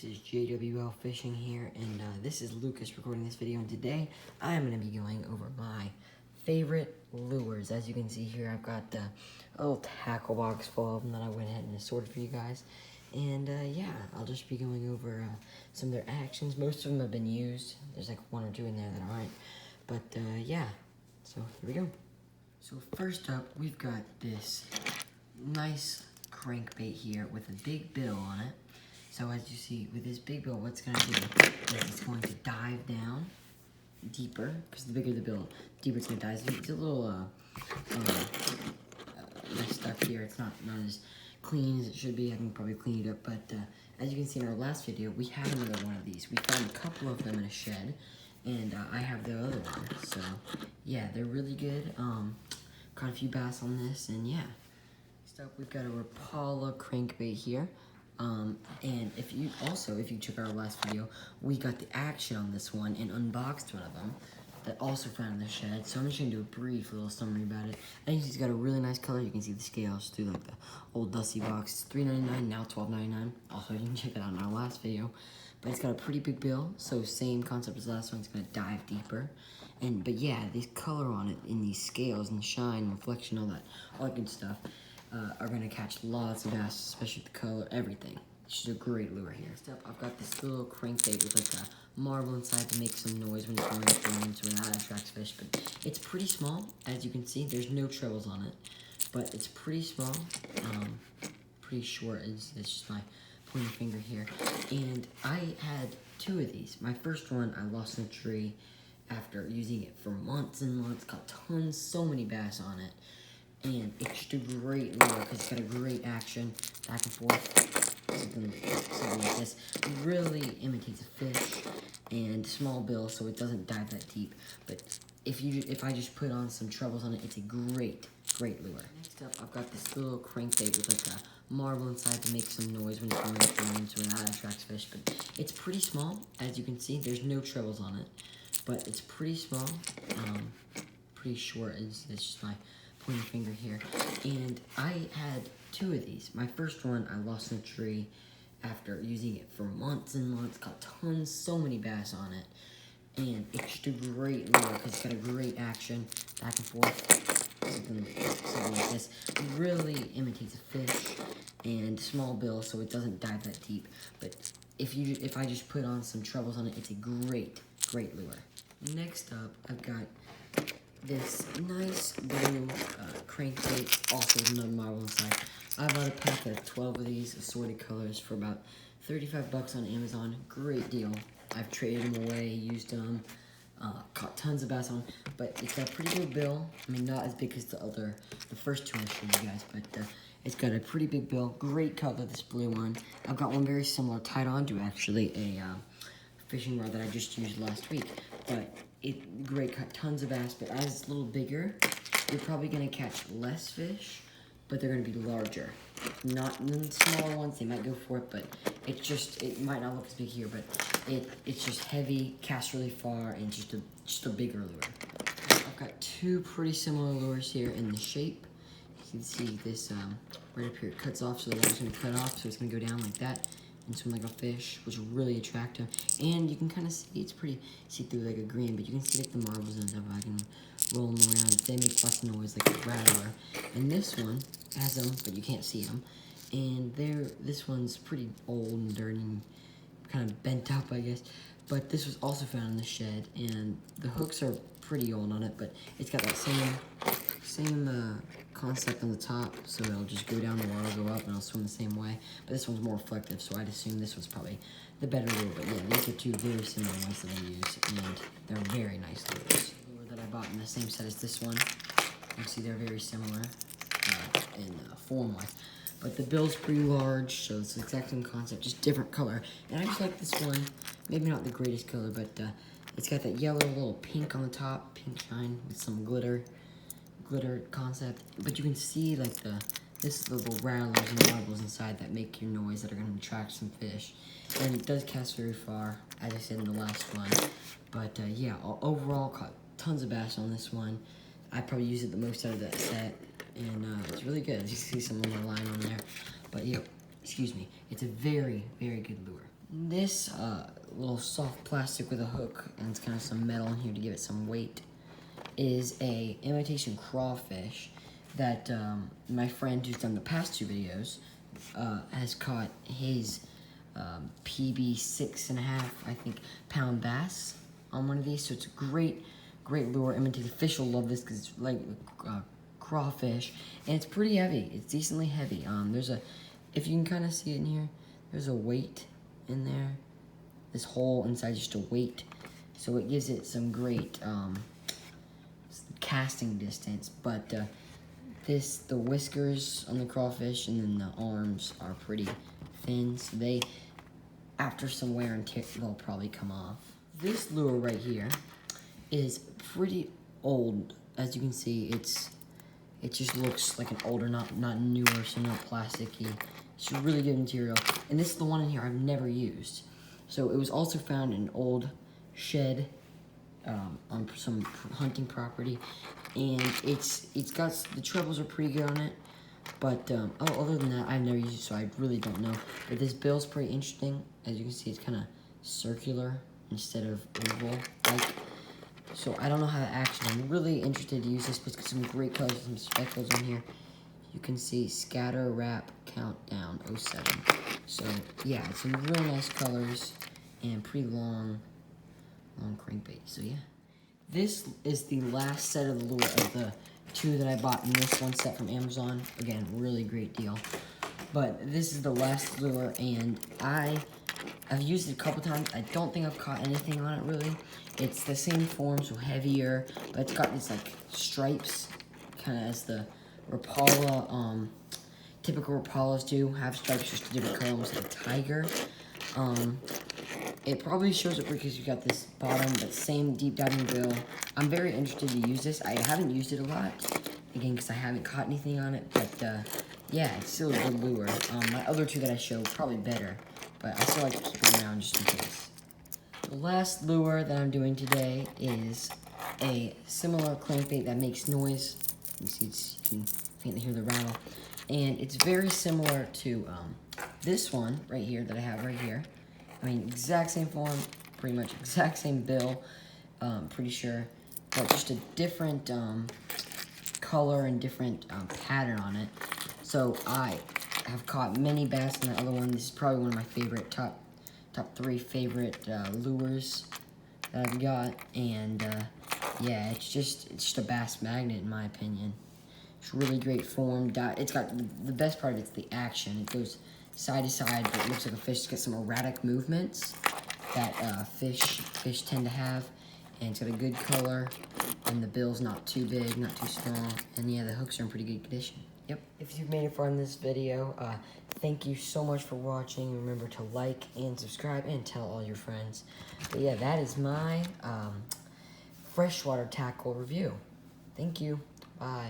This is JWL Fishing here, and this is Lucas recording this video, and today I'm going to be going over my favorite lures. As you can see here, I've got a little tackle box full of them that I went ahead and sorted for you guys. And yeah, I'll just be going over some of their actions. Most of them have been used. There's like one or two in there that aren't. But yeah, so here we go. So first up, we've got this nice crankbait here with a big bill on it. So as you see, with this big bill, what's going to do is it's going to dive down deeper, because the bigger the bill, deeper it's going to dive. It's a little messed up here. It's not as clean as it should be. I can probably clean it up, but as you can see in our last video, we have another one of these. We found a couple of them in a shed, and I have the other one. So yeah, they're really good. Caught a few bass on this, and yeah. Next up, we've got a Rapala crankbait here. And if you check our last video, we got the action on this one and unboxed one of them that also found in the shed. So I'm just gonna do a brief little summary about it. I think it's got a really nice color. You can see the scales through like the old dusty box. It's $3.99, now $12.99. Also, you can check it out in our last video. But it's got a pretty big bill, so same concept as the last one. It's gonna dive deeper. But yeah, this color on it in these scales and shine, reflection, all that good stuff. Are going to catch lots of bass, especially with the color, everything. It's just a great lure here. Next up, I've got this little crankbait with like a marble inside to make some noise when it's going through, so that attracts fish. But it's pretty small, as you can see. There's no trebles on it, but it's pretty small, pretty short. It's just my pointer finger here. And I had two of these. My first one I lost in a tree after using it for months and months. Caught tons, so many bass on it. And it's just a great lure because it's got a great action, back and forth, something like this. It really imitates a fish, and small bill, so it doesn't dive that deep. But if I just put on some trebles on it, it's a great lure. Next up, I've got this little crankbait with like a marble inside to make some noise when it's going through, so that attracts fish. But it's pretty small, as you can see. There's no trebles on it, but it's pretty small, pretty short. It's just my pointer finger here. And I had two of these. My first one I lost in a tree after using it for months and months. Caught tons, so many bass on it. And it's just a great lure because it's got a great action, back and forth, something like this. It really imitates a fish, and small bill, so it doesn't dive that deep. But if I just put on some trebles on it, it's a great lure. Next up, I've got this nice blue crankbait, also with another marble inside. I bought a pack of 12 of these assorted colors for about 35 bucks on Amazon. Great deal. I've traded them away, used them, caught tons of bass on them, but it's got a pretty big bill. I mean, not as big as the first two I showed you guys, but it's got a pretty big bill. Great color, this blue one. I've got one very similar tied onto actually a fishing rod that I just used last week, but great, caught tons of bass. But as it's a little bigger, you're probably gonna catch less fish, but they're gonna be larger. Not the smaller ones, they might go for it, but it might not look as big here, but it's just heavy, casts really far, and just a bigger lure. I've got two pretty similar lures here in the shape. You can see this right up here, it cuts off, so the water's gonna cut off, so it's gonna go down like that and swim like a fish, which is really attractive. And you can kind of see, it's pretty see-through like a green, but you can see like the marbles and stuff. I can roll them around. They make lots of noise like a rattler. And this one has them, but you can't see them. And this one's pretty old and dirty and kind of bent up, I guess. But this was also found in the shed, and the hooks are pretty old on it, but it's got that same concept on the top, so it'll just go down the water, go up, and it'll swim the same way. But this one's more reflective, so I'd assume this one's probably the better lure. But yeah, these are two very similar ones that I use, and they're very nice lures. The lure that I bought in the same set as this one, you can see they're very similar in form-wise. But the bill's pretty large, so it's the exact same concept, just different color. And I just like this one, maybe not the greatest color, but it's got that yellow little pink on the top, pink shine with some glitter concept. But you can see like this is the little rattlers and marbles inside that make your noise that are going to attract some fish. And it does cast very far, as I said in the last one. But yeah, overall caught tons of bass on this one. I probably use it the most out of that set, and it's really good. You see some of my line on there. But yeah, excuse me, it's a very good lure. This little soft plastic with a hook, and it's kind of some metal in here to give it some weight, is a imitation crawfish that my friend who's done the past 2 videos has caught his PB 6.5, I think, pound bass on one of these. So it's a great lure. Imitated fish will love this because it's like crawfish, and it's pretty heavy. It's decently heavy. If you can kind of see it in here, there's a weight in there. This hole inside just a weight, so it gives it some great casting distance. But the whiskers on the crawfish and then the arms are pretty thin, so they, after some wear and tear, they'll probably come off. This lure right here is pretty old. As you can see, it just looks like an older, not newer, so not plasticky. It's really good material. And this is the one in here I've never used. So it was also found in an old shed on some hunting property, and it's got, the trebles are pretty good on it. But other than that, I've never used it, so I really don't know. But this bill's pretty interesting. As you can see, it's kind of circular instead of oval-like. So I don't know how to action. I'm really interested to use this, but it's got some great colors, some speckles on here. You can see Scatter Wrap Countdown 07. So yeah, it's some really nice colors and pretty long crankbait. So yeah, this is the last set of the lure of the 2 that I bought in this one set from Amazon. Again, really great deal. But this is the last lure, and I've used it a couple times. I don't think I've caught anything on it really. It's the same form, so heavier, but it's got these like stripes, kind of as the Rapala, typical Rapalas do have stripes, just a different color, almost like a tiger. It probably shows up because you got this bottom, but same deep diving bill. I'm very interested to use this. I haven't used it a lot, again, because I haven't caught anything on it, but yeah, it's still a good lure. My other 2 that I showed, probably better, but I still like to keep them around just in case. The last lure that I'm doing today is a similar crankbait that makes noise. You see, you can faintly hear the rattle. And it's very similar to this one right here that I have right here. I mean, exact same form, pretty much exact same bill, pretty sure, but just a different color and different pattern on it. So I have caught many bass in the other one. This is probably one of my favorite, top 3 favorite lures that I've got, and yeah, it's just a bass magnet in my opinion. It's really great form. It's got the best part of it's the action. It goes side to side, but it looks like a fish. It's got some erratic movements that fish tend to have, and it's got a good color, and the bill's not too big, not too small, and yeah, the hooks are in pretty good condition. Yep. If you've made it far in this video, thank you so much for watching. Remember to like and subscribe and tell all your friends. But yeah, that is my freshwater tackle review. Thank you. Bye.